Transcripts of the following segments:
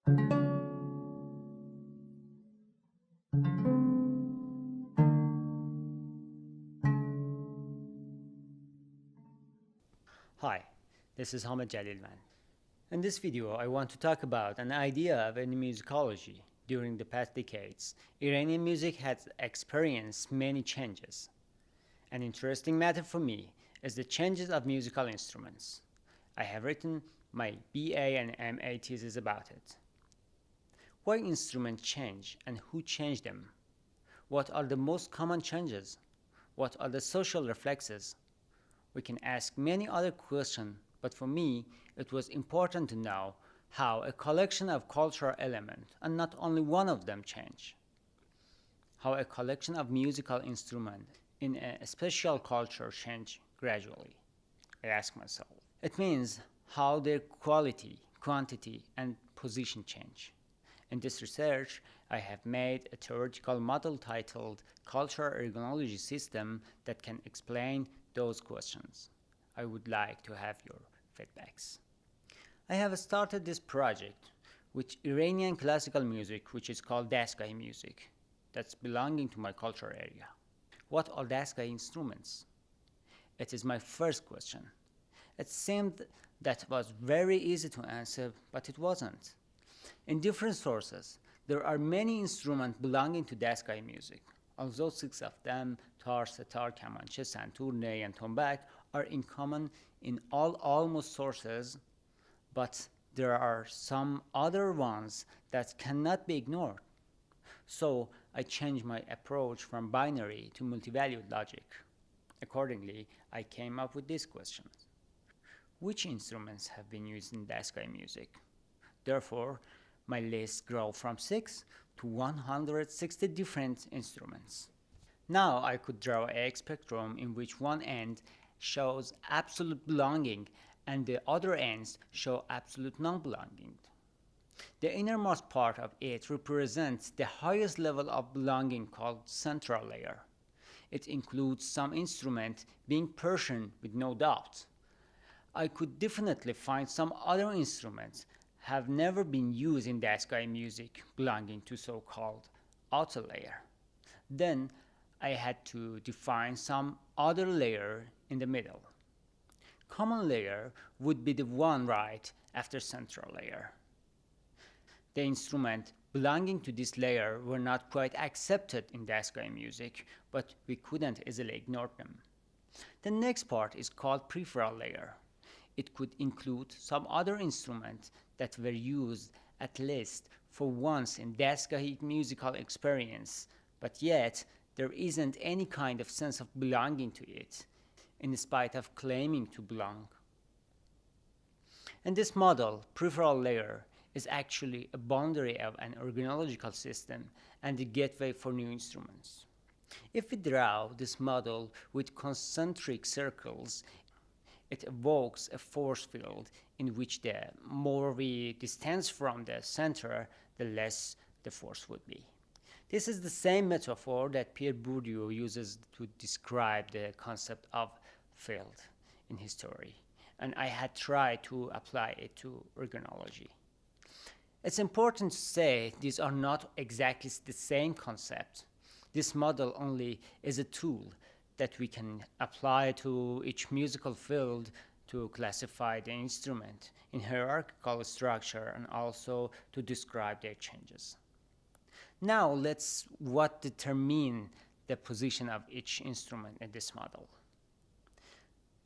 Hi, this is Hamid Jalilman. In this video, I want to talk about an idea of musicology. During the past decades, Iranian music has experienced many changes. An interesting matter for me is the changes of musical instruments. I have written my BA and MA thesis about it. Why instruments change and who changed them? What are the most common changes? What are the social reflexes? We can ask many other questions, but for me, it was important to know how a collection of cultural elements, and not only one of them, change. How a collection of musical instruments in a special culture change gradually, I ask myself. It means how their quality, quantity, and position change. In this research, I have made a theoretical model titled Cultural Organology System that can explain those questions. I would like to have your feedbacks. I have started this project with Iranian classical music, which is called Dastgahi music, that's belonging to my culture area. What are Dastgahi instruments? It is my first question. It seemed that was very easy to answer, but it wasn't. In different sources, there are many instruments belonging to Dastgahi music. Although 6 of them, tar, sitar, kamanche, santur, ney, and tombak, are in common in almost sources, but there are some other ones that cannot be ignored. So I changed my approach from binary to multivalued logic. Accordingly, I came up with these questions. Which instruments have been used in Dastgahi music? Therefore, my list grew from 6 to 160 different instruments. Now I could draw a spectrum in which one end shows absolute belonging and the other ends show absolute non-belonging. The innermost part of it represents the highest level of belonging called central layer. It includes some instruments being Persian with no doubt. I could definitely find some other instruments have never been used in Dastgahi music belonging to so-called outer layer. Then I had to define some other layer in the middle. Common layer would be the one right after central layer. The instruments belonging to this layer were not quite accepted in Dastgahi music, but we couldn't easily ignore them. The next part is called peripheral layer. It could include some other instruments that were used at least for once in Dastgahi musical experience, but yet there isn't any kind of sense of belonging to it, in spite of claiming to belong. In this model, peripheral layer is actually a boundary of an organological system and the gateway for new instruments. If we draw this model with concentric circles, it evokes a force field in which the more we distance from the center, the less the force would be. This is the same metaphor that Pierre Bourdieu uses to describe the concept of field in his theory, and I had tried to apply it to organology. It's important to say these are not exactly the same concept. This model only is a tool that we can apply to each musical field to classify the instrument in hierarchical structure and also to describe their changes. Now let's what determine the position of each instrument in this model.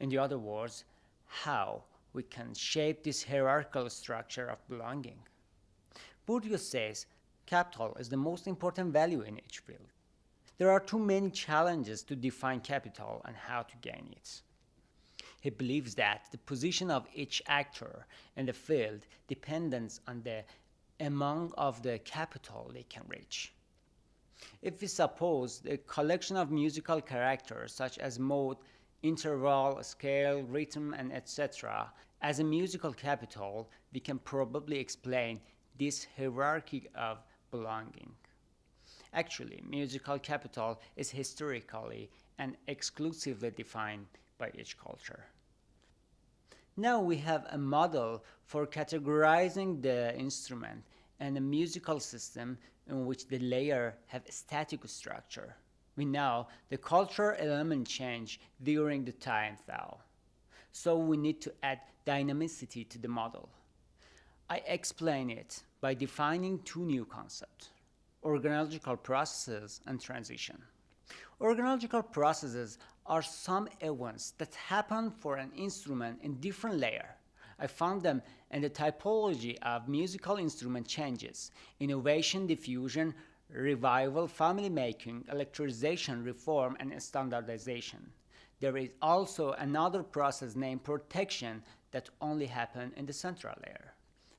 In the other words, how we can shape this hierarchical structure of belonging. Bourdieu says capital is the most important value in each field. There are too many challenges to define capital and how to gain it. He believes that the position of each actor in the field depends on the amount of the capital they can reach. If we suppose a collection of musical characters such as mode, interval, scale, rhythm, and etc. as a musical capital, we can probably explain this hierarchy of belonging. Actually, musical capital is historically and exclusively defined by each culture. Now we have a model for categorizing the instrument and a musical system in which the layers have a static structure. We know the cultural element change during the time though, so we need to add dynamicity to the model. I explain it by defining two new concepts: organological processes and transition. Organological processes are some events that happen for an instrument in different layers. I found them in the typology of musical instrument changes: innovation, diffusion, revival, family making, electricization, reform, and standardization. There is also another process named protection that only happens in the central layer.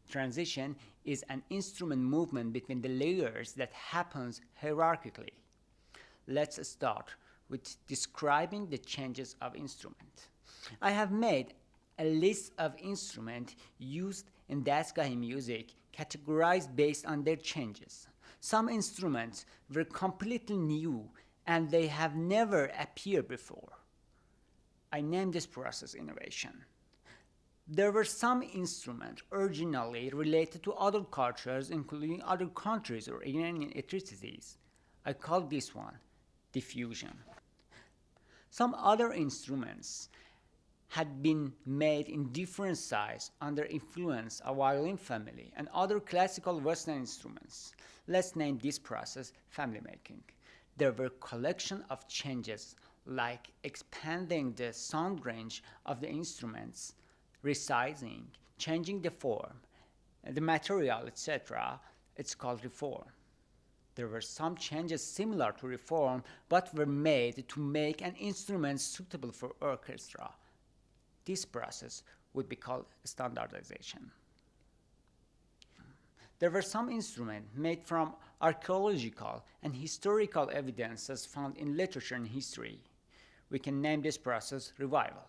Transition is an instrument movement between the layers that happens hierarchically. Let's start with describing the changes of instrument. I have made a list of instruments used in Dasgahi music categorized based on their changes. Some instruments were completely new and they have never appeared before. I named this process innovation. There were some instruments originally related to other cultures, including other countries or Iranian ethnicities. I called this one diffusion. Some other instruments had been made in different sizes under influence of violin family and other classical Western instruments. Let's name this process family making. There were collection of changes like expanding the sound range of the instruments, resizing, changing the form, the material, etc. It's called reform. There were some changes similar to reform but were made to make an instrument suitable for orchestra. This process would be called standardization. There were some instruments made from archaeological and historical evidences found in literature and history. We can name this process revival.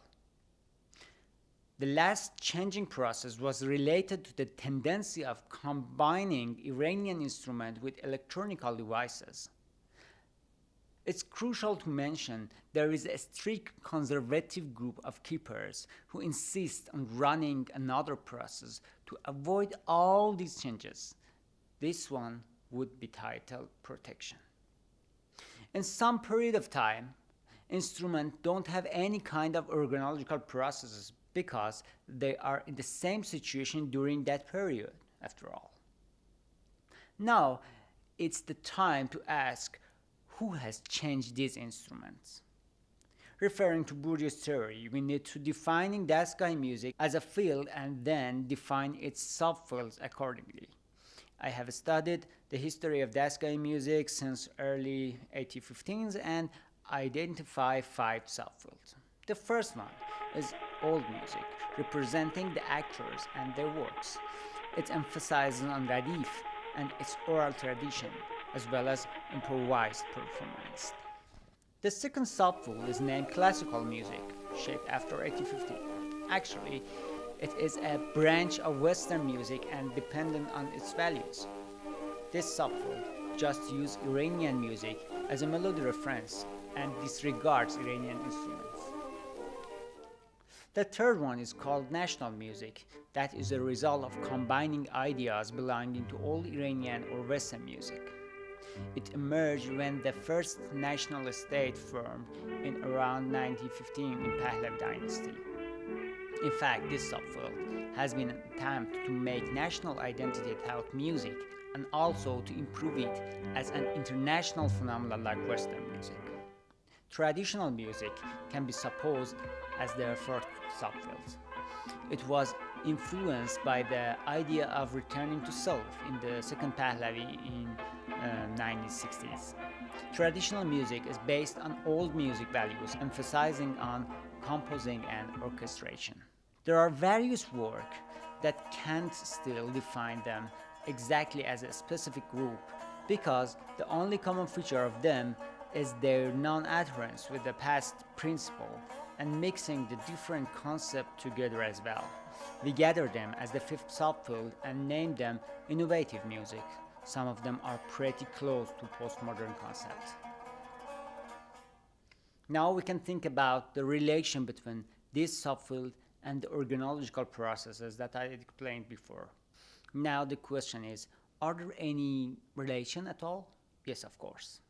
The last changing process was related to the tendency of combining Iranian instruments with electronic devices. It's crucial to mention there is a strict conservative group of keepers who insist on running another process to avoid all these changes. This one would be titled protection. In some period of time, instruments don't have any kind of organological processes because they are in the same situation during that period, after all. Now, it's the time to ask who has changed these instruments. Referring to Bourdieu's theory, we need to define Dasgahi music as a field and then define its subfields accordingly. I have studied the history of Dasgahi music since early 1815s and identify 5 subfields. The first one is old music, representing the actors and their works. It emphasizes on radif and its oral tradition, as well as improvised performance. The second subfield is named classical music, shaped after 1815. Actually, it is a branch of Western music and dependent on its values. This subfield just uses Iranian music as a melody reference and disregards Iranian instruments. The third one is called national music. That is a result of combining ideas belonging to old Iranian or Western music. It emerged when the first national state formed in around 1915 in Pahlavi dynasty. In fact, this subfield has been an attempt to make national identity through music and also to improve it as an international phenomenon like Western music. Traditional music can be supposed as the fourth subfield. It was influenced by the idea of returning to self in the second Pahlavi in 1960s. Traditional music is based on old music values, emphasizing on composing and orchestration. There are various works that can't still define them exactly as a specific group because the only common feature of them is their non-adherence with the past principle and mixing the different concepts together as well. We gather them as the fifth subfield and name them innovative music. Some of them are pretty close to postmodern concepts. Now we can think about the relation between this subfield and the organological processes that I explained before. Now the question is, Are there any relation at all? Yes, of course.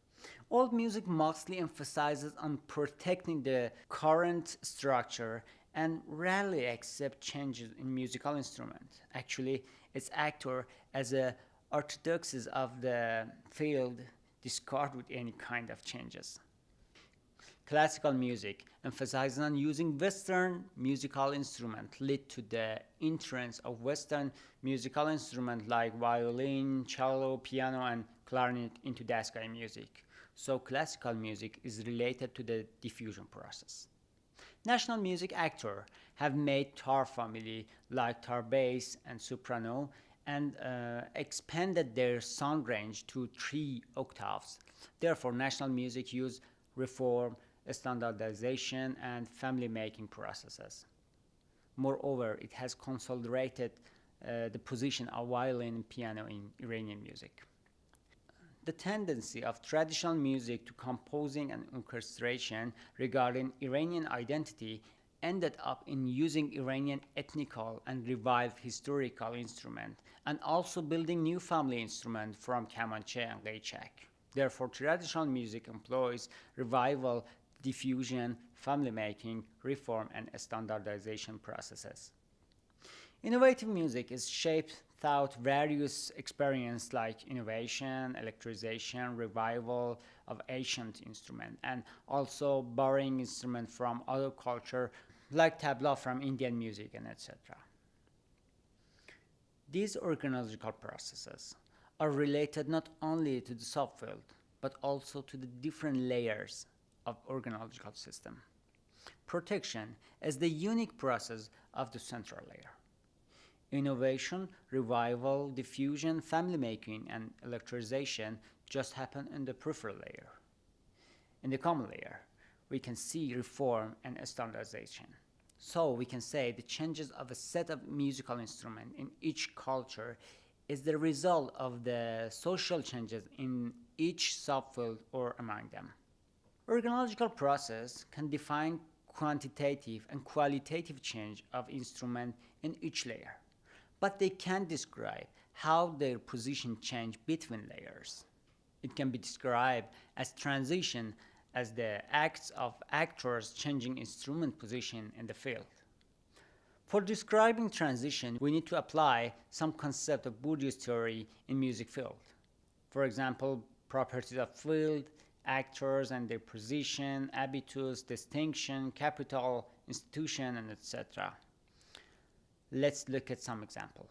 Old music mostly emphasizes on protecting the current structure and rarely accept changes in musical instrument. Actually, its actor as a orthodoxies of the field discard with any kind of changes. Classical music, emphasizing on using Western musical instruments, led to the entrance of Western musical instruments like violin, cello, piano, and clarinet into Daskai music. So classical music is related to the diffusion process. National music actors have made tar family like tar bass and soprano and expanded their sound range to 3 octaves. Therefore, national music use reform, standardization, and family making processes. Moreover, it has consolidated the position of violin and piano in Iranian music. The tendency of traditional music to composing and orchestration regarding Iranian identity ended up in using Iranian ethnical and revived historical instruments and also building new family instruments from Kamanche and Gaichak. Therefore, traditional music employs revival, diffusion, family making, reform, and standardization processes. Innovative music is shaped through various experiences like innovation, electricization, revival of ancient instruments, and also borrowing instruments from other culture like tabla from Indian music and etc. These organological processes are related not only to the subfield but also to the different layers of organological system. Protection is the unique process of the central layer. Innovation, revival, diffusion, family making, and electricization just happen in the peripheral layer. In the common layer, we can see reform and standardization. So we can say the changes of a set of musical instruments in each culture is the result of the social changes in each subfield or among them. Organological process can define quantitative and qualitative change of instrument in each layer, but they can't describe how their position change between layers. It can be described as transition as the acts of actors changing instrument position in the field. For describing transition, we need to apply some concept of Bourdieu's theory in music field. For example, properties of field, actors and their position, habitus, distinction, capital, institution, and etc. Let's look at some example.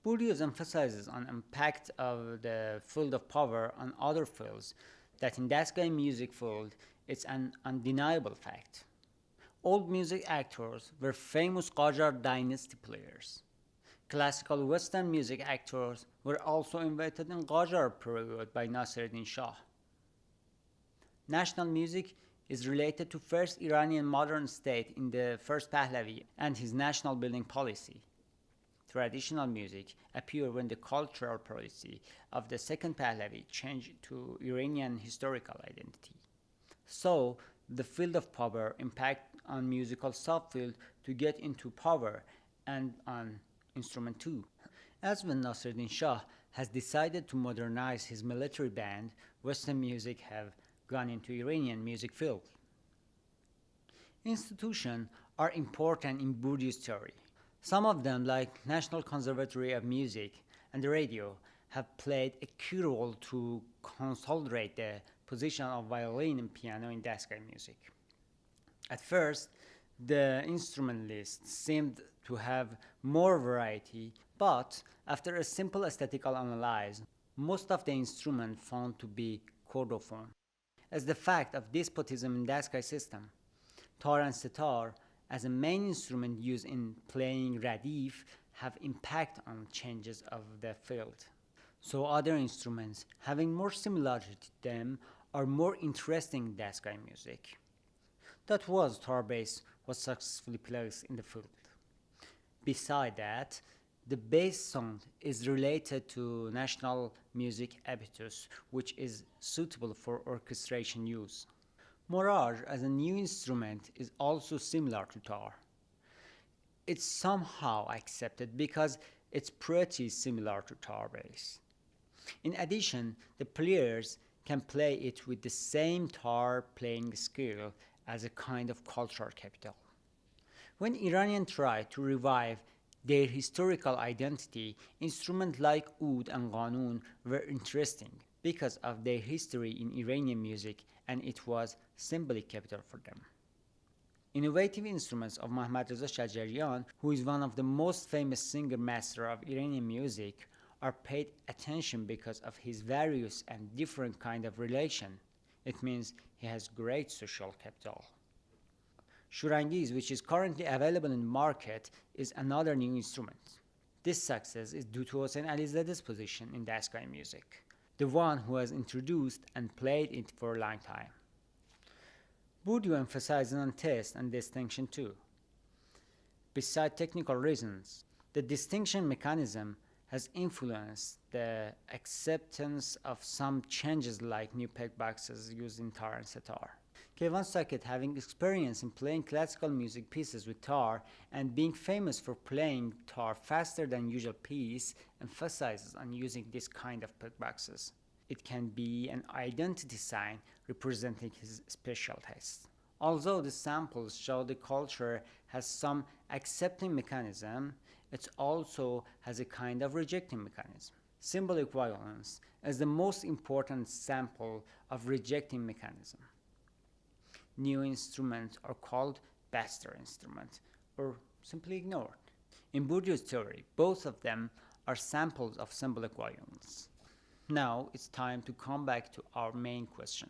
Bourdieu emphasizes on impact of the field of power on other fields that in Daskai music field it's an undeniable fact. Old music actors were famous Qajar dynasty players. Classical Western music actors were also invented in Qajar period by Nasreddin Shah. National music is related to first Iranian modern state in the first Pahlavi and his national building policy. Traditional music appeared when the cultural policy of the second Pahlavi changed to Iranian historical identity. So, the field of power impact on musical subfield to get into power and on instrument too. As when Nasreddin Shah has decided to modernize his military band, Western music have gone into Iranian music field. Institutions are important in Bourdieu's theory. Some of them, like National Conservatory of Music and the radio, have played a key role to consolidate the position of violin and piano in Daskai music. At first, the instrument list seemed to have more variety, but after a simple aesthetical analysis, most of the instruments found to be chordophone. As the fact of despotism in Daskai system, tar and sitar as a main instrument used in playing radif have impact on changes of the field. So other instruments having more similarity to them are more interesting in Daskai music. That was tar bass was successfully placed in the field. Beside that, the bass sound is related to national music habitus, which is suitable for orchestration use. Morage as a new instrument is also similar to tar. It's somehow accepted because It's pretty similar to tar bass. In addition, the players can play it with the same tar playing skill as a kind of cultural capital. When Iranians tried to revive their historical identity, instruments like oud and qanun were interesting because of their history in Iranian music, and it was symbolic capital for them. Innovative instruments of Mohammad Reza Shajarian, who is one of the most famous singer master of Iranian music, are paid attention because of his various and different kind of relation. It means he has great social capital. Shurangiz, which is currently available in the market, is another new instrument. This success is due to Hossein Alizade's position in Daskai music, the one who has introduced and played it for a long time. Bourdieu emphasizes on taste and distinction too. Besides technical reasons, the distinction mechanism has influenced the acceptance of some changes like new peg boxes used in tar and setar. Keyvan Saket, having experience in playing classical music pieces with tar and being famous for playing tar faster than usual piece, emphasizes on using this kind of peg boxes. It can be an identity sign representing his special taste. Although the samples show the culture has some accepting mechanism, it also has a kind of rejecting mechanism. Symbolic violence is the most important sample of rejecting mechanism. New instruments are called bastard instruments or simply ignored. In Bourdieu's theory, both of them are samples of symbolic violence. Now it's time to come back to our main question.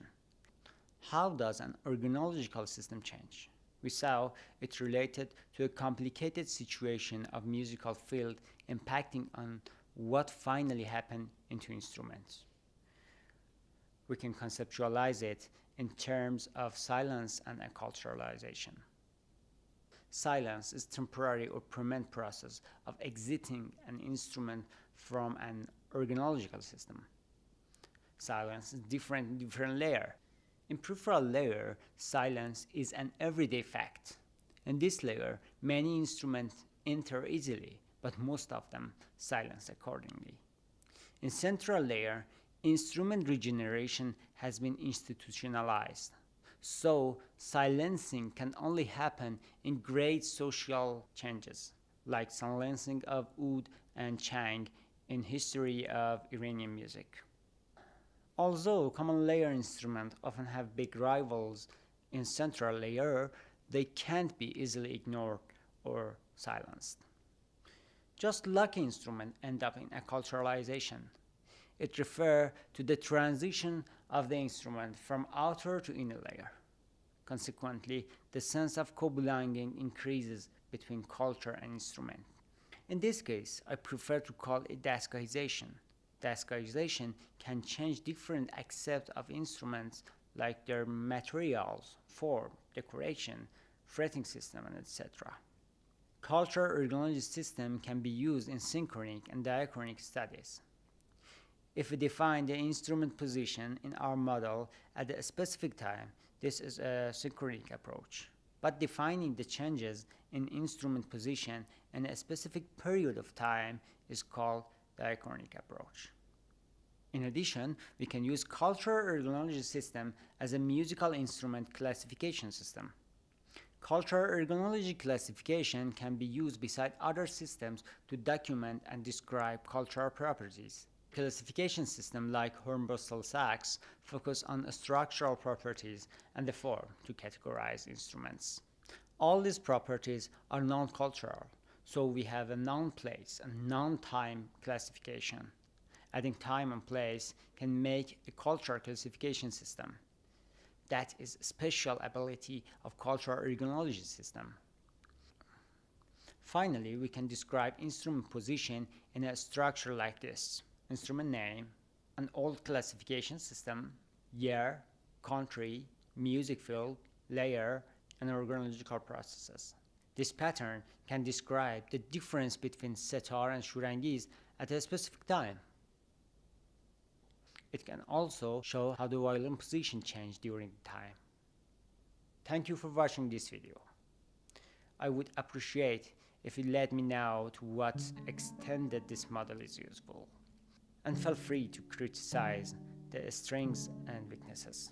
How does an organological system change? We saw it related to a complicated situation of musical field impacting on what finally happened into instruments. We can conceptualize it in terms of silence and acculturalization. Silence is temporary or permanent process of exiting an instrument from an organological system. Silence is different layer. In peripheral layer, silence is an everyday fact. In this layer, many instruments enter easily, but most of them silence accordingly. In central layer, instrument regeneration has been institutionalized. So, silencing can only happen in great social changes, like silencing of oud and chang in history of Iranian music. Although common layer instruments often have big rivals in central layer, they can't be easily ignored or silenced. Just lucky instruments end up in acculturalization. It refers to the transition of the instrument from outer to inner layer. Consequently, the sense of co-belonging increases between culture and instrument. In this case, I prefer to call it Daskaization. Daskaization can change different aspects of instruments like their materials, form, decoration, fretting system, and etc. Cultural organology system can be used in synchronic and diachronic studies. If we define the instrument position in our model at a specific time, this is a synchronic approach. But defining the changes in instrument position in a specific period of time is called diachronic approach. In addition, we can use cultural organology system as a musical instrument classification system. Cultural organology classification can be used beside other systems to document and describe cultural properties. Classification systems like Horn-Bristol sax focus on structural properties and the form to categorize instruments. All these properties are non-cultural, so we have a non-place and non-time classification. Adding time and place can make a cultural classification system. That is a special ability of cultural organology system. Finally, we can describe instrument position in a structure like this. Instrument name, an old classification system, year, country, music field, layer, and organological processes. This pattern can describe the difference between setar and shurangiz at a specific time. It can also show how the violin position changed during the time. Thank you for watching this video. I would appreciate if you let me know to what extent that this model is useful. And feel free to criticize the strengths and weaknesses.